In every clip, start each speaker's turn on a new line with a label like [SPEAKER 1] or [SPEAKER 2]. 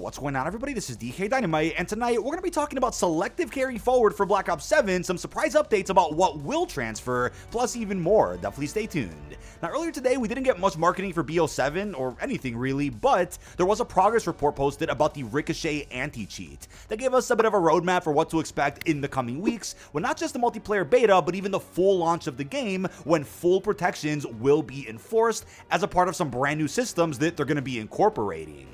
[SPEAKER 1] What's going on, everybody? This is dkdynamite, and tonight we're going to be talking about selective carry forward for Black Ops 7, some surprise updates about what will transfer, plus even more. Definitely stay tuned. Now, earlier today, we didn't get much marketing for BO7, or anything really, but there was a progress report posted about the Ricochet anti-cheat that gave us a bit of a roadmap for what to expect in the coming weeks, when not just the multiplayer beta, but even the full launch of the game, when full protections will be enforced as a part of some brand new systems that they're going to be incorporating.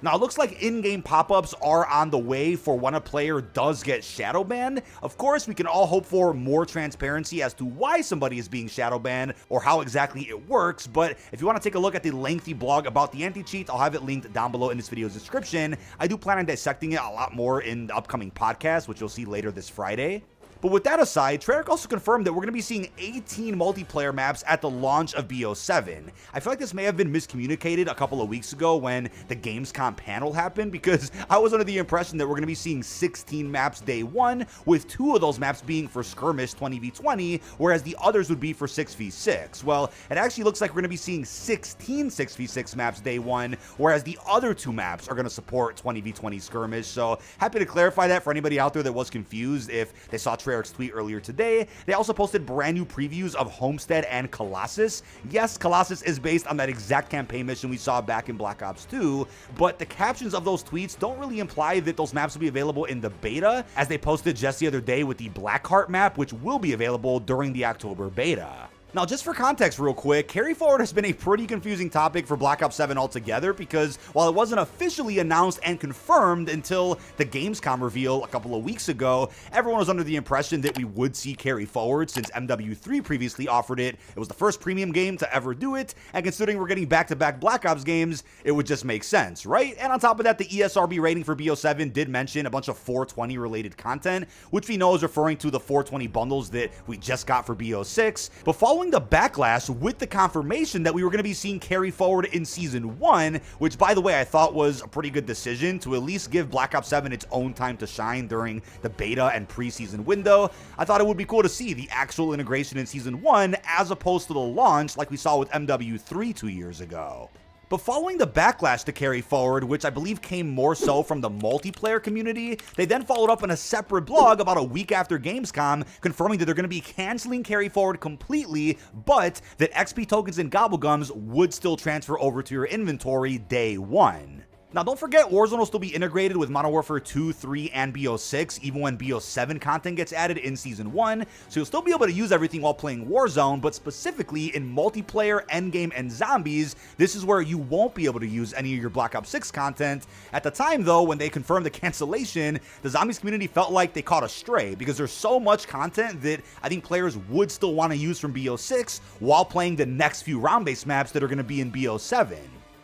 [SPEAKER 1] Now, it looks like in-game pop-ups are on the way for when a player does get shadow banned. Of course, we can all hope for more transparency as to why somebody is being shadow banned or how exactly it works, but if you want to take a look at the lengthy blog about the anti-cheats, I'll have it linked down below in this video's description. I do plan on dissecting it a lot more in the upcoming podcast, which you'll see later this Friday. But with that aside, Treyarch also confirmed that we're going to be seeing 18 multiplayer maps at the launch of BO7. I feel like this may have been miscommunicated a couple of weeks ago when the Gamescom panel happened, because I was under the impression that we're going to be seeing 16 maps day one, with 2 of those maps being for skirmish 20v20, whereas the others would be for 6v6. Well, it actually looks like we're going to be seeing 16 6v6 maps day one, whereas the other 2 maps are going to support 20v20 skirmish. So happy to clarify that for anybody out there that was confused if they saw Treyarch's tweet earlier today. They also posted brand new previews of Homestead and Colossus. Yes, Colossus is based on that exact campaign mission we saw back in Black Ops 2, but the captions of those tweets don't really imply that those maps will be available in the beta, as they posted just the other day with the Blackheart map, which will be available during the October beta. Now, just for context real quick, carry forward has been a pretty confusing topic for Black Ops 7 altogether, because while it wasn't officially announced and confirmed until the Gamescom reveal a couple of weeks ago, everyone was under the impression that we would see carry forward since MW3 previously offered it. It was the first premium game to ever do it, and considering we're getting back-to-back Black Ops games, it would just make sense, right? And on top of that, the ESRB rating for BO7 did mention a bunch of 420 related content, which we know is referring to the 420 bundles that we just got for BO6. But following the Backlash, with the confirmation that we were going to be seeing carry forward in Season 1, which, by the way, I thought was a pretty good decision to at least give Black Ops 7 its own time to shine during the beta and pre-season window. I thought it would be cool to see the actual integration in Season 1 as opposed to the launch like we saw with MW3 2 years ago. But following the backlash to carry forward, which I believe came more so from the multiplayer community, they then followed up in a separate blog about a week after Gamescom, confirming that they're going to be canceling carry forward completely, but that XP tokens and gobblegums would still transfer over to your inventory day one. Now, don't forget, Warzone will still be integrated with Modern Warfare 2, 3, and BO6, even when BO7 content gets added in Season 1, so you'll still be able to use everything while playing Warzone, but specifically in multiplayer, endgame, and zombies, this is where you won't be able to use any of your Black Ops 6 content. At the time, though, when they confirmed the cancellation, the zombies community felt like they caught a stray, because there's so much content that I think players would still want to use from BO6 while playing the next few round-based maps that are going to be in BO7.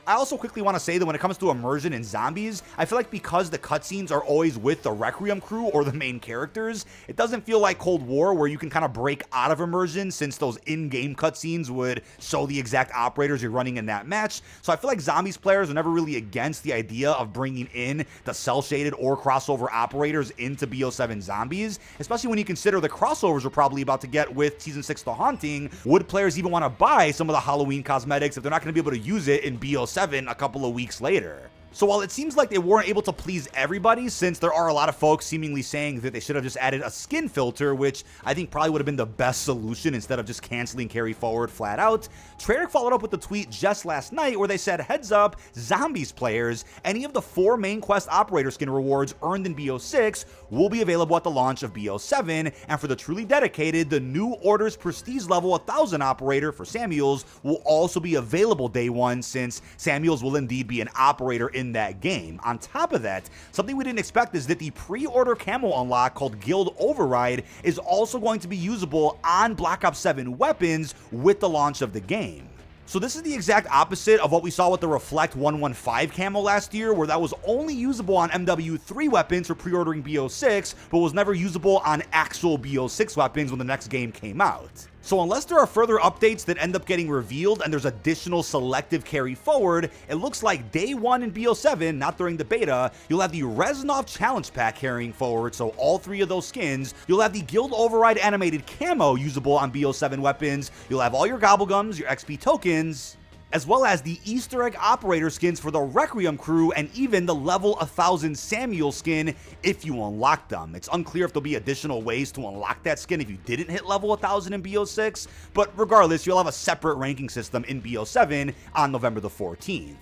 [SPEAKER 1] I also quickly want to say that when it comes to immersion in zombies, I feel like because the cutscenes are always with the Requiem crew or the main characters, it doesn't feel like Cold War where you can kind of break out of immersion, since those in-game cutscenes would show the exact operators you're running in that match. So I feel like zombies players are never really against the idea of bringing in the cell-shaded or crossover operators into BO7 zombies, especially when you consider the crossovers we're probably about to get with Season 6 The Haunting. Would players even want to buy some of the Halloween cosmetics if they're not going to be able to use it in BO7 a couple of weeks later? So while it seems like they weren't able to please everybody, since there are a lot of folks seemingly saying that they should have just added a skin filter, which I think probably would have been the best solution instead of just canceling carry forward flat out, Treyarch followed up with the tweet just last night where they said, "Heads up, zombies players, any of the 4 main quest operator skin rewards earned in BO6 will be available at the launch of BO7, and for the truly dedicated, the new Order's Prestige level 1000 operator for Samuels will also be available day one, since Samuels will indeed be an operator in that game." On top of that, something we didn't expect is that the pre-order camo unlock called Guild Override is also going to be usable on Black Ops 7 weapons with the launch of the game. So this is the exact opposite of what we saw with the Reflect 115 camo last year, where that was only usable on MW3 weapons for pre-ordering BO6, but was never usable on actual BO6 weapons when the next game came out. So unless there are further updates that end up getting revealed and there's additional selective carry forward, it looks like day one in BO7, not during the beta, you'll have the Reznov Challenge Pack carrying forward, so all 3 of those skins. You'll have the Guild Override animated camo usable on BO7 weapons. You'll have all your gobblegums, your XP tokens, as well as the Easter egg operator skins for the Requiem crew, and even the level 1000 Samuel skin if you unlock them. It's unclear if there'll be additional ways to unlock that skin if you didn't hit level 1000 in BO6, but regardless, you'll have a separate ranking system in BO7 on November the 14th.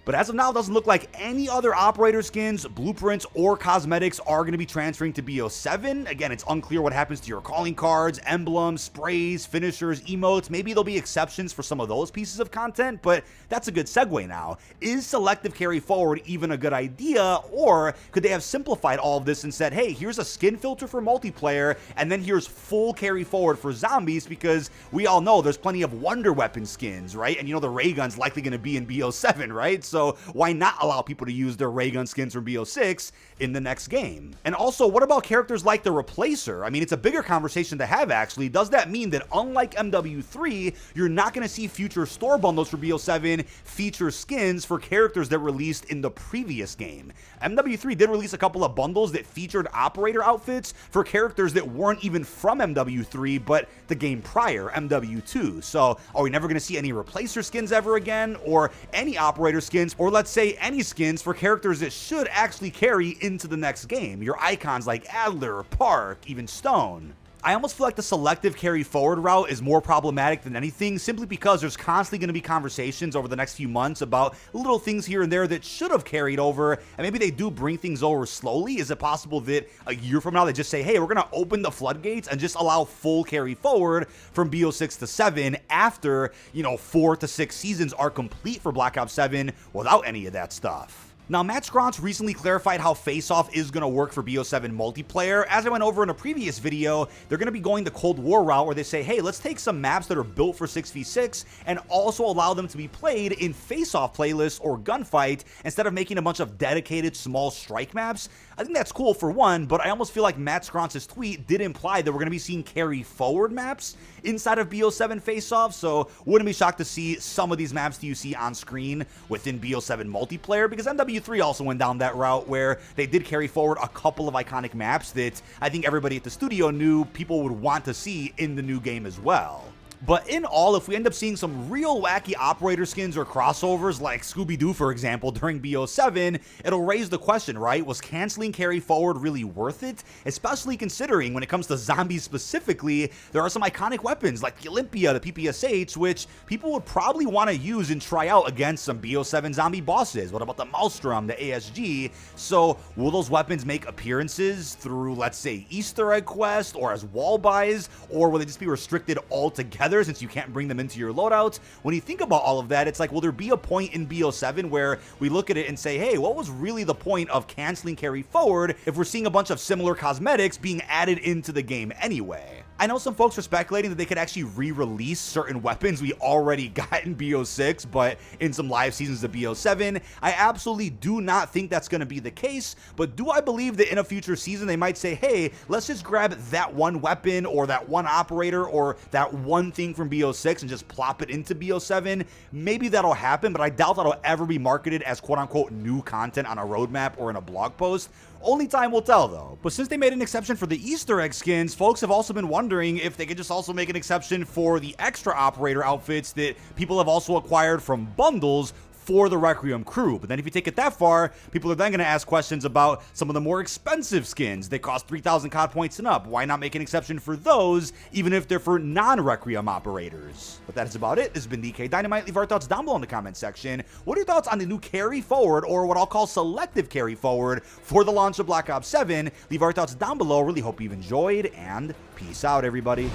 [SPEAKER 1] But as of now, it doesn't look like any other operator skins, blueprints, or cosmetics are going to be transferring to BO7. Again, it's unclear what happens to your calling cards, emblems, sprays, finishers, emotes. Maybe there'll be exceptions for some of those pieces of content, but that's a good segue now. Is selective carry forward even a good idea, or could they have simplified all of this and said, hey, here's a skin filter for multiplayer, and then here's full carry forward for zombies, because we all know there's plenty of wonder weapon skins, right? And you know the ray gun's likely going to be in BO7, right? So why not allow people to use their ray gun skins from BO6 in the next game? And also, what about characters like the Replacer? I mean, it's a bigger conversation to have, actually. Does that mean that unlike MW3, you're not going to see future store bundles for BO7 feature skins for characters that released in the previous game? MW3 did release a couple of bundles that featured operator outfits for characters that weren't even from MW3, but the game prior, MW2. So are we never going to see any Replacer skins ever again, or any operator skins, or let's say any skins for characters that should actually carry into the next game? Your icons like Adler, Park, even Stone. I almost feel like the selective carry forward route is more problematic than anything, simply because there's constantly going to be conversations over the next few months about little things here and there that should have carried over, and maybe they do bring things over slowly. Is it possible that a year from now they just say, hey, we're going to open the floodgates and just allow full carry forward from BO6 to 7 after, 4 to 6 seasons are complete for Black Ops 7 without any of that stuff? Now, Matt Scronce recently clarified how Face-Off is going to work for BO7 multiplayer. As I went over in a previous video, they're going to be going the Cold War route where they say, hey, let's take some maps that are built for 6v6 and also allow them to be played in Face-Off playlists or Gunfight instead of making a bunch of dedicated small strike maps. I think that's cool for one, but I almost feel like Matt Scronce's tweet did imply that we're going to be seeing carry forward maps inside of BO7 Face-Off, so wouldn't be shocked to see some of these maps that you see on screen within BO7 multiplayer, because MW3 also went down that route where they did carry forward a couple of iconic maps that I think everybody at the studio knew people would want to see in the new game as well. But in all, if we end up seeing some real wacky operator skins or crossovers like Scooby-Doo, for example, during BO7, it'll raise the question, right? Was canceling carry forward really worth it? Especially considering when it comes to zombies specifically, there are some iconic weapons like the Olympia, the PPSH, which people would probably want to use and try out against some BO7 zombie bosses. What about the Maelstrom, the ASG? So will those weapons make appearances through, let's say, Easter egg quest or as wall buys, or will they just be restricted altogether since you can't bring them into your loadouts? When you think about all of that, it's like, will there be a point in BO7 where we look at it and say, hey, what was really the point of canceling carry forward if we're seeing a bunch of similar cosmetics being added into the game anyway? I know some folks are speculating that they could actually re-release certain weapons we already got in BO6, but in some live seasons of BO7. I absolutely do not think that's going to be the case, but do I believe that in a future season they might say, hey, let's just grab that one weapon or that one operator or that one thing from BO6 and just plop it into BO7? Maybe that'll happen, but I doubt that'll ever be marketed as quote-unquote new content on a roadmap or in a blog post. Only time will tell, though. But since they made an exception for the Easter egg skins, folks have also been wondering if they could just also make an exception for the extra operator outfits that people have also acquired from bundles for the Requiem crew. But then if you take it that far, people are then going to ask questions about some of the more expensive skins. They cost 3,000 COD points and up. Why not make an exception for those, even if they're for non-Requiem operators? But that is about it. This has been dkdynamite. Leave our thoughts down below in the comment section. What are your thoughts on the new carry forward, or what I'll call selective carry forward, for the launch of Black Ops 7? Leave our thoughts down below. Really hope you've enjoyed, and peace out, everybody.